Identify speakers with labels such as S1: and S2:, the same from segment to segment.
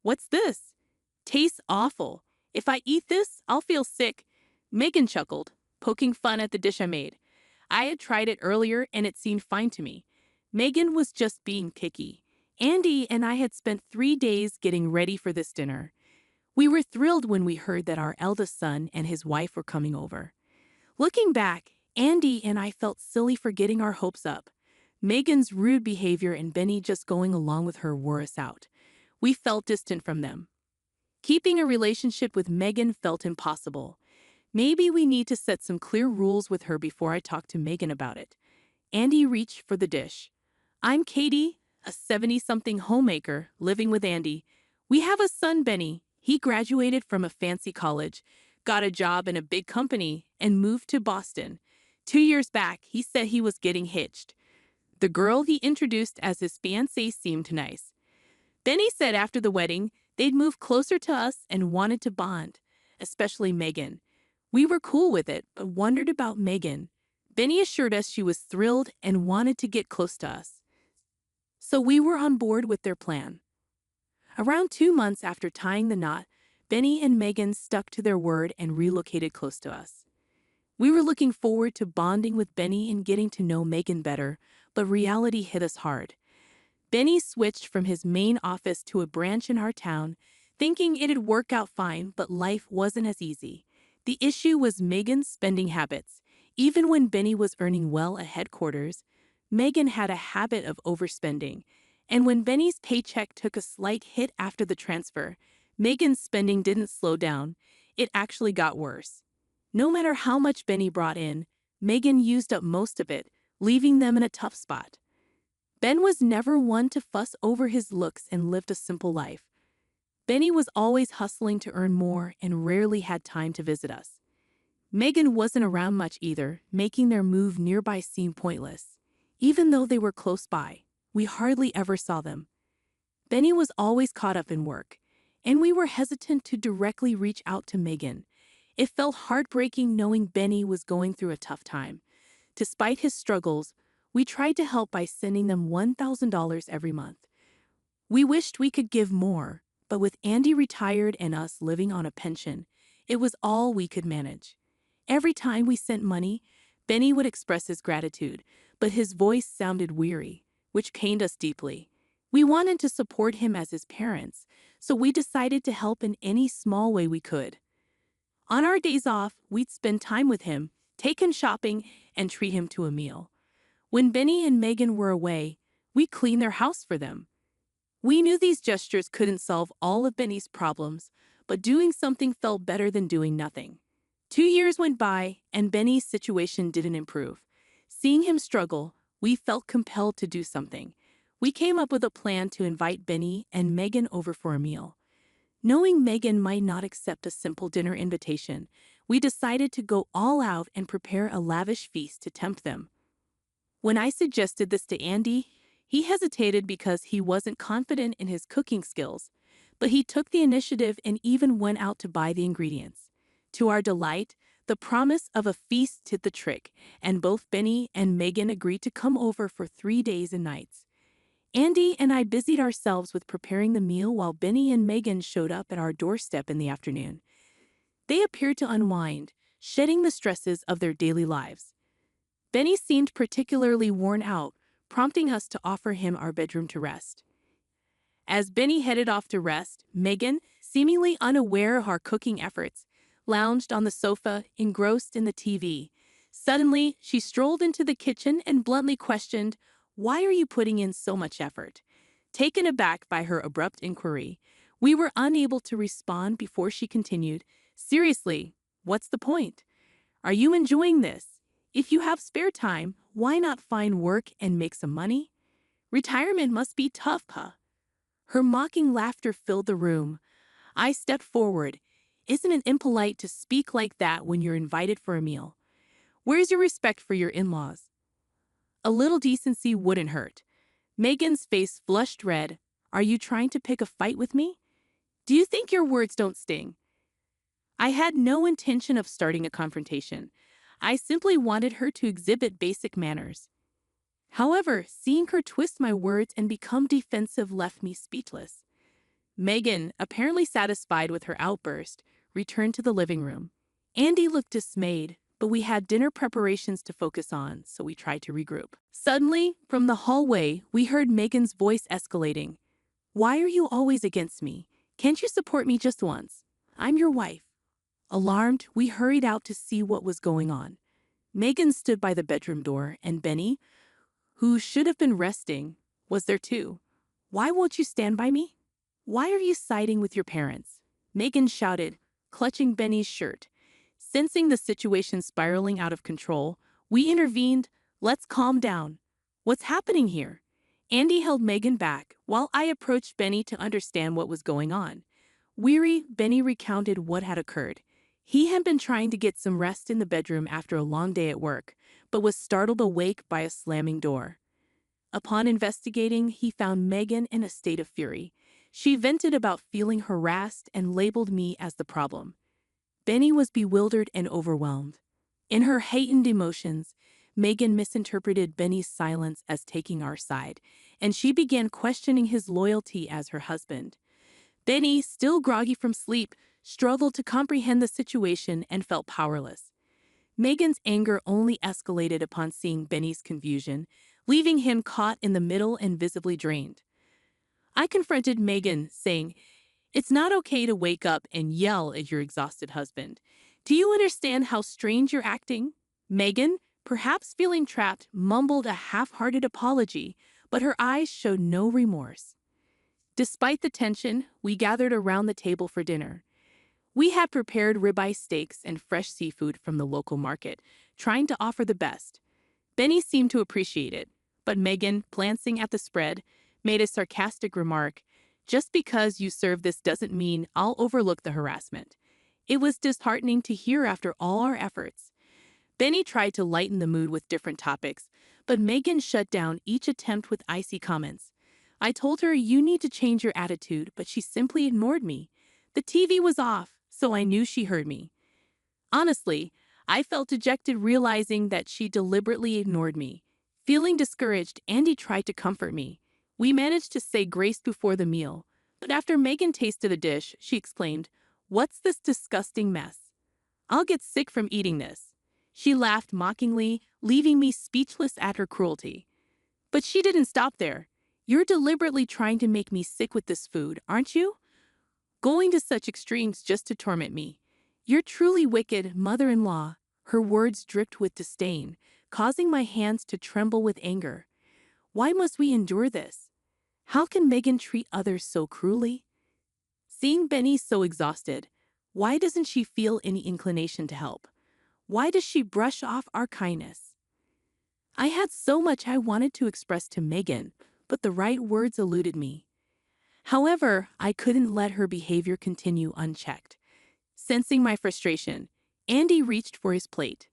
S1: What's this? Tastes awful. If I eat this, I'll feel sick. Megan chuckled, poking fun at the dish I made. I had tried it earlier and it seemed fine to me. Megan was just being picky. Andy and I had spent 3 days getting ready for this dinner. We were thrilled when we heard that our eldest son and his wife were coming over. Looking back, Andy and I felt silly for getting our hopes up. Megan's rude behavior and Benny just going along with her wore us out. We felt distant from them. Keeping a relationship with Megan felt impossible. Maybe we need to set some clear rules with her before I talk to Megan about it. Andy reached for the dish. I'm Katie, a 70-something homemaker living with Andy. We have a son, Benny. He graduated from a fancy college, got a job in a big company, and moved to Boston. 2 years back, he said he was getting hitched. The girl he introduced as his fiancée seemed nice. Benny said after the wedding, they'd move closer to us and wanted to bond, especially Megan. We were cool with it, but wondered about Megan. Benny assured us she was thrilled and wanted to get close to us. So we were on board with their plan. Around 2 months after tying the knot, Benny and Megan stuck to their word and relocated close to us. We were looking forward to bonding with Benny and getting to know Megan better, but reality hit us hard. Benny switched from his main office to a branch in our town, thinking it'd work out fine, but life wasn't as easy. The issue was Megan's spending habits. Even when Benny was earning well at headquarters, Megan had a habit of overspending. And when Benny's paycheck took a slight hit after the transfer, Megan's spending didn't slow down. It actually got worse. No matter how much Benny brought in, Megan used up most of it, leaving them in a tough spot. Ben was never one to fuss over his looks and lived a simple life. Benny was always hustling to earn more and rarely had time to visit us. Megan wasn't around much either, making their move nearby seem pointless. Even though they were close by, we hardly ever saw them. Benny was always caught up in work, and we were hesitant to directly reach out to Megan. It felt heartbreaking knowing Benny was going through a tough time. Despite his struggles, we tried to help by sending them $1,000 every month. We wished we could give more, but with Andy retired and us living on a pension, it was all we could manage. Every time we sent money, Benny would express his gratitude, but his voice sounded weary, which pained us deeply. We wanted to support him as his parents, so we decided to help in any small way we could. On our days off, we'd spend time with him, take him shopping, and treat him to a meal. When Benny and Megan were away, we cleaned their house for them. We knew these gestures couldn't solve all of Benny's problems, but doing something felt better than doing nothing. 2 years went by, and Benny's situation didn't improve. Seeing him struggle, we felt compelled to do something. We came up with a plan to invite Benny and Megan over for a meal. Knowing Megan might not accept a simple dinner invitation, we decided to go all out and prepare a lavish feast to tempt them. When I suggested this to Andy, he hesitated because he wasn't confident in his cooking skills, but he took the initiative and even went out to buy the ingredients. To our delight, the promise of a feast did the trick, and both Benny and Megan agreed to come over for 3 days and nights. Andy and I busied ourselves with preparing the meal while Benny and Megan showed up at our doorstep in the afternoon. They appeared to unwind, shedding the stresses of their daily lives. Benny seemed particularly worn out, prompting us to offer him our bedroom to rest. As Benny headed off to rest, Megan, seemingly unaware of our cooking efforts, lounged on the sofa, engrossed in the TV. Suddenly, she strolled into the kitchen and bluntly questioned, "Why are you putting in so much effort?" Taken aback by her abrupt inquiry, we were unable to respond before she continued, "Seriously, what's the point? Are you enjoying this? If you have spare time, why not find work and make some money? Retirement must be tough, huh?" Her mocking laughter filled the room. I stepped forward. "Isn't it impolite to speak like that when you're invited for a meal? Where's your respect for your in-laws?" A little decency wouldn't hurt. Megan's face flushed red. "Are you trying to pick a fight with me? Do you think your words don't sting?" I had no intention of starting a confrontation. I simply wanted her to exhibit basic manners. However, seeing her twist my words and become defensive left me speechless. Megan, apparently satisfied with her outburst, returned to the living room. Andy looked dismayed, but we had dinner preparations to focus on, so we tried to regroup. Suddenly, from the hallway, we heard Megan's voice escalating. "Why are you always against me? Can't you support me just once? I'm your wife." Alarmed, we hurried out to see what was going on. Megan stood by the bedroom door, and Benny, who should have been resting, was there too. "Why won't you stand by me? Why are you siding with your parents?" Megan shouted, clutching Benny's shirt. Sensing the situation spiraling out of control, we intervened. "Let's calm down. What's happening here?" Andy held Megan back while I approached Benny to understand what was going on. Weary, Benny recounted what had occurred. He had been trying to get some rest in the bedroom after a long day at work, but was startled awake by a slamming door. Upon investigating, he found Megan in a state of fury. She vented about feeling harassed and labeled me as the problem. Benny was bewildered and overwhelmed. In her heightened emotions, Megan misinterpreted Benny's silence as taking our side, and she began questioning his loyalty as her husband. Benny, still groggy from sleep, struggled to comprehend the situation and felt powerless. Megan's anger only escalated upon seeing Benny's confusion, leaving him caught in the middle and visibly drained. I confronted Megan, saying, "It's not okay to wake up and yell at your exhausted husband. Do you understand how strange you're acting?" Megan, perhaps feeling trapped, mumbled a half-hearted apology, but her eyes showed no remorse. Despite the tension, we gathered around the table for dinner. We had prepared ribeye steaks and fresh seafood from the local market, trying to offer the best. Benny seemed to appreciate it, but Megan, glancing at the spread, made a sarcastic remark. "Just because you serve this doesn't mean I'll overlook the harassment." It was disheartening to hear after all our efforts. Benny tried to lighten the mood with different topics, but Megan shut down each attempt with icy comments. I told her, "You need to change your attitude," but she simply ignored me. The TV was off, so I knew she heard me. Honestly, I felt dejected realizing that she deliberately ignored me. Feeling discouraged, Andy tried to comfort me. We managed to say grace before the meal, but after Megan tasted the dish, she exclaimed, "What's this disgusting mess? I'll get sick from eating this." She laughed mockingly, leaving me speechless at her cruelty. But she didn't stop there. "You're deliberately trying to make me sick with this food, aren't you? Going to such extremes just to torment me. You're truly wicked, mother-in-law." Her words dripped with disdain, causing my hands to tremble with anger. Why must we endure this? How can Megan treat others so cruelly? Seeing Benny so exhausted, why doesn't she feel any inclination to help? Why does she brush off our kindness? I had so much I wanted to express to Megan, but the right words eluded me. However, I couldn't let her behavior continue unchecked. Sensing my frustration, Andy reached for his plate.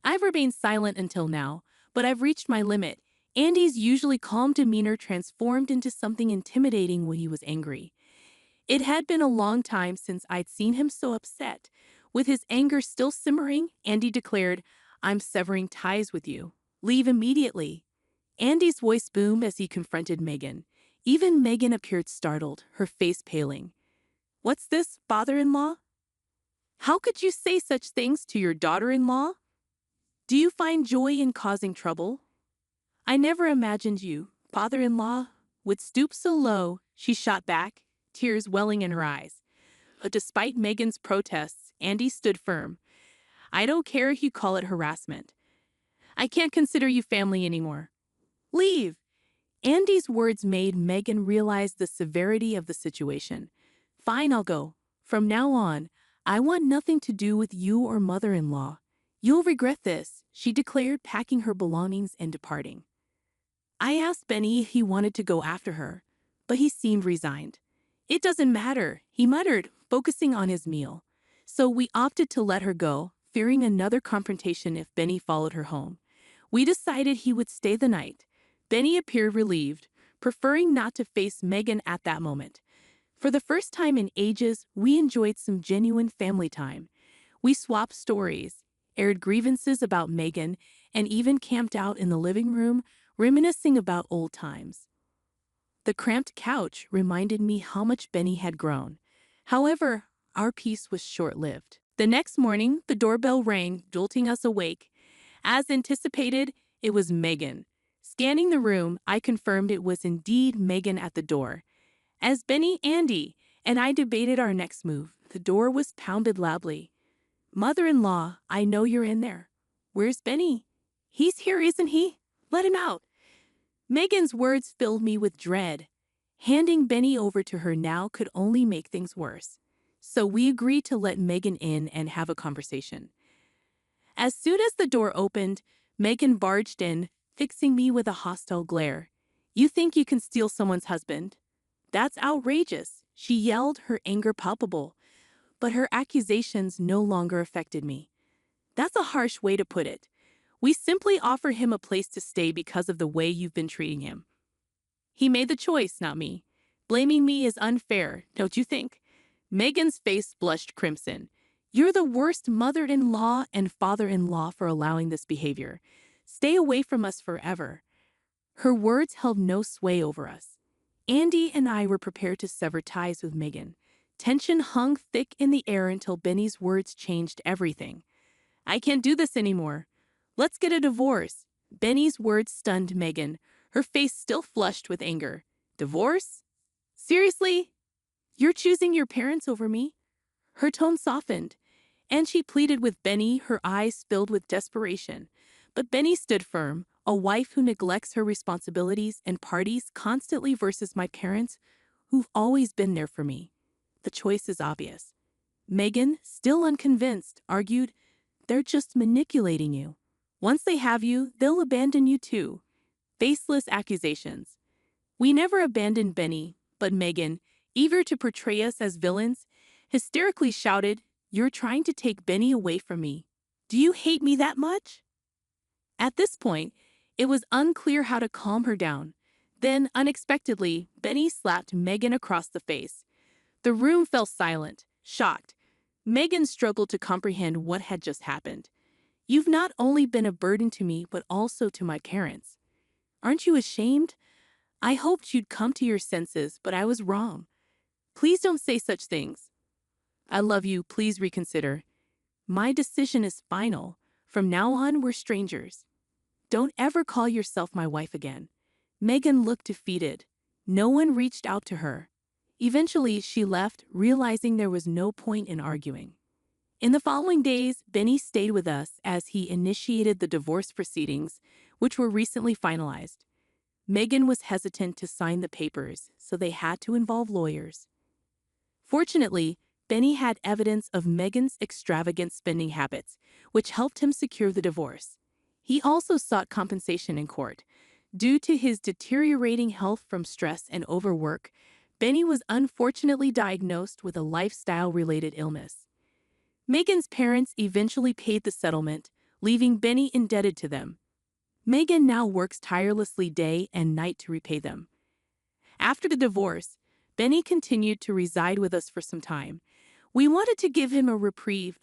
S1: I've remained silent until now, but I've reached my limit. Andy's usually calm demeanor transformed into something intimidating when he was angry. It had been a long time since I'd seen him so upset. With his anger still simmering, Andy declared, "I'm severing ties with you. Leave immediately." Andy's voice boomed as he confronted Megan. Even Megan appeared startled, her face paling. "What's this, father-in-law? How could you say such things to your daughter-in-law? Do you find joy in causing trouble? I never imagined you, father-in-law, would stoop so low," she shot back, tears welling in her eyes. But despite Megan's protests, Andy stood firm. "I don't care if you call it harassment. I can't consider you family anymore. Leave." Andy's words made Megan realize the severity of the situation. "Fine, I'll go. From now on, I want nothing to do with you or mother-in-law. You'll regret this," she declared, packing her belongings and departing. I asked Benny if he wanted to go after her, but he seemed resigned. "It doesn't matter," he muttered, focusing on his meal. So we opted to let her go, fearing another confrontation if Benny followed her home. We decided he would stay the night. Benny appeared relieved, preferring not to face Megan at that moment. For the first time in ages, we enjoyed some genuine family time. We swapped stories, aired grievances about Megan, and even camped out in the living room, reminiscing about old times. The cramped couch reminded me how much Benny had grown. However, our peace was short-lived. The next morning, the doorbell rang, jolting us awake. As anticipated, it was Megan. Scanning the room, I confirmed it was indeed Megan at the door. As Benny, Andy, and I debated our next move, the door was pounded loudly. "Mother-in-law, I know you're in there. Where's Benny?" "He's here, isn't he? Let him out." Megan's words filled me with dread. Handing Benny over to her now could only make things worse. So we agreed to let Megan in and have a conversation. As soon as the door opened, Megan barged in, fixing me with a hostile glare. "You think you can steal someone's husband? That's outrageous," she yelled, her anger palpable. But her accusations no longer affected me. "That's a harsh way to put it. We simply offer him a place to stay because of the way you've been treating him. He made the choice, not me. Blaming me is unfair, don't you think?" Megan's face blushed crimson. "You're the worst mother-in-law and father-in-law for allowing this behavior. Stay away from us forever." Her words held no sway over us. Andy and I were prepared to sever ties with Megan. Tension hung thick in the air until Benny's words changed everything. "I can't do this anymore. Let's get a divorce." Benny's words stunned Megan, her face still flushed with anger. "Divorce? Seriously? You're choosing your parents over me?" Her tone softened, and she pleaded with Benny, her eyes filled with desperation. But Benny stood firm. "A wife who neglects her responsibilities and parties constantly versus my parents, who've always been there for me. The choice is obvious." Megan, still unconvinced, argued, "They're just manipulating you. Once they have you, they'll abandon you too." Baseless accusations. We never abandoned Benny, but Megan, eager to portray us as villains, hysterically shouted, "You're trying to take Benny away from me. Do you hate me that much?" At this point, it was unclear how to calm her down. Then, unexpectedly, Benny slapped Megan across the face. The room fell silent, shocked. Megan struggled to comprehend what had just happened. "You've not only been a burden to me, but also to my parents. Aren't you ashamed? I hoped you'd come to your senses, but I was wrong. Please don't say such things. I love you, please reconsider. My decision is final. From now on, we're strangers. Don't ever call yourself my wife again." Megan looked defeated. No one reached out to her. Eventually, she left, realizing there was no point in arguing. In the following days, Benny stayed with us as he initiated the divorce proceedings, which were recently finalized. Megan was hesitant to sign the papers, so they had to involve lawyers. Fortunately, Benny had evidence of Megan's extravagant spending habits, which helped him secure the divorce. He also sought compensation in court. Due to his deteriorating health from stress and overwork, Benny was unfortunately diagnosed with a lifestyle-related illness. Megan's parents eventually paid the settlement, leaving Benny indebted to them. Megan now works tirelessly day and night to repay them. After the divorce, Benny continued to reside with us for some time. We wanted to give him a reprieve,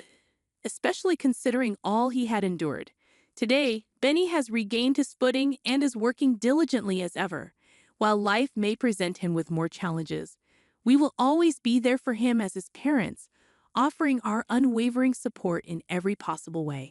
S1: especially considering all he had endured. Today, Benny has regained his footing and is working diligently as ever. While life may present him with more challenges, we will always be there for him as his parents, offering our unwavering support in every possible way.